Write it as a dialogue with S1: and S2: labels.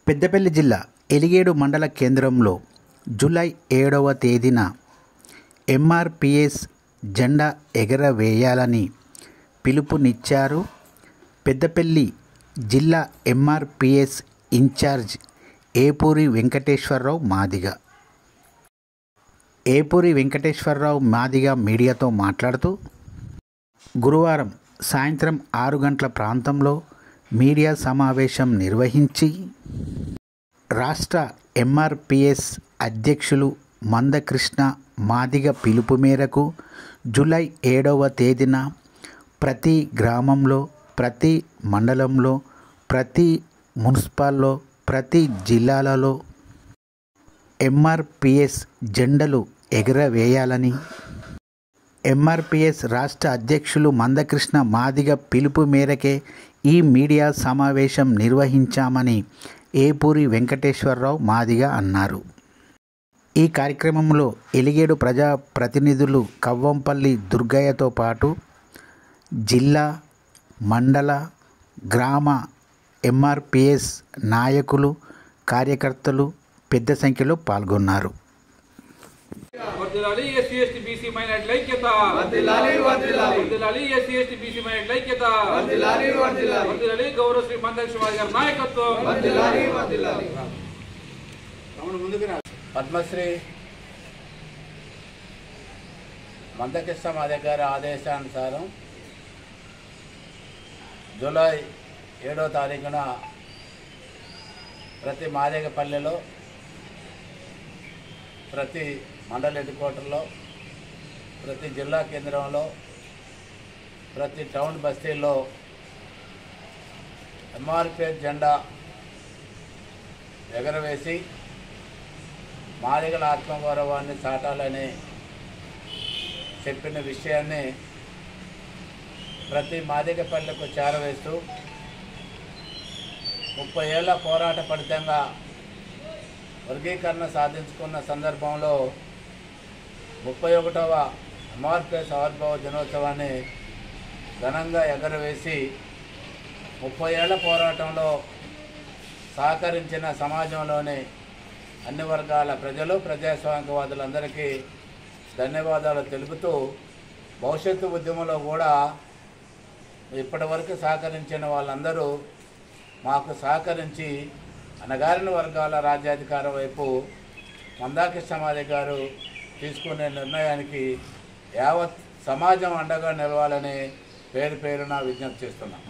S1: పెద్దపల్లి జిల్లా ఎలిగేడు మండల కేంద్రంలో జూలై 7వ తేదీన ఎంఆర్పిఎస్ జెండా ఎగరవేయాలని పిలుపునిచ్చారు. పెద్దపల్లి జిల్లా ఎంఆర్పిఎస్ ఇన్ఛార్జ్ ఏపూరి వెంకటేశ్వరరావు మాదిగ మీడియాతో మాట్లాడుతూ, గురువారం సాయంత్రం 6 గంటల ప్రాంతంలో మీడియా సమావేశం నిర్వహించి రాష్ట్ర ఎంఆర్పిఎస్ అధ్యక్షులు మందకృష్ణ మాదిగ పిలుపు మేరకు జూలై 7వ తేదీన ప్రతి గ్రామంలో, ప్రతి మండలంలో, ప్రతి మున్సిపాల్లో, ప్రతి జిల్లాలలో ఎంఆర్పిఎస్ జెండలు ఎగరవేయాలని ఎంఆర్పిఎస్ రాష్ట్ర అధ్యక్షులు మందకృష్ణ మాదిగ పిలుపు మేరకే ఈ మీడియా సమావేశం నిర్వహించామని ఏపూరి వెంకటేశ్వరరావు మాదిగ అన్నారు. ఈ కార్యక్రమంలో ఎలిగేడు ప్రజా ప్రతినిధులు కవ్వంపల్లి దుర్గయ్యతో పాటు జిల్లా, మండల, గ్రామ ఎంఆర్పిఎస్ నాయకులు, కార్యకర్తలు పెద్ద సంఖ్యలో పాల్గొన్నారు.
S2: వర్ధిల్లాలి ఎస్సీ ఎస్టీ బీసీ మైనారిటీల ఐక్యత, వర్ధిల్లాలి ఎస్సీ ఎస్టీ బీసీ మైనారిటీల ఐక్యత, వర్ధిల్లాలి గౌరవ శ్రీ మందకృష్ణ మాదిగ గారి నాయకత్వం.
S3: పద్మశ్రీ మందకృష్ణ మాదిగ గారి ఆదేశానుసారం జూలై 7వ తారీఖున ప్రతి మాదిగపల్లెలో, ప్రతి మండల హెడ్ క్వార్టర్లో, ప్రతి జిల్లా కేంద్రంలో, ప్రతి టౌన్ బస్తీల్లో ఎంఆర్పిఎస్ జెండా ఎగరవేసి మాదిగల ఆత్మగౌరవాన్ని చాటాలని చెప్పిన విషయాన్ని ప్రతి మాదిగ పల్లెకు చేరవేస్తూ 30 ఏళ్ల పోరాట ఫలితంగా వర్గీకరణ సాధించుకున్న సందర్భంలో 31వ ఎంఆర్పిఎస్ ఆవిర్భావ దినోత్సవాన్ని ఘనంగా ఎగరవేసి 30 ఏళ్ల పోరాటంలో సహకరించిన సమాజంలోని అన్ని వర్గాల ప్రజలు, ప్రజాస్వామికవాదులందరికీ ధన్యవాదాలు తెలుపుతూ, భవిష్యత్తు ఉద్యమంలో కూడా ఇప్పటివరకు సహకరించిన వాళ్ళందరూ మాకు సహకరించి అణగారిన వర్గాల రాజ్యాధికారం వైపు మందకృష్ణ మాదిగ గారు తీసుకునే నిర్ణయానికి యావత్ సమాజం అండగా నిలవాలని పేరున విజ్ఞప్తి చేస్తున్నాం.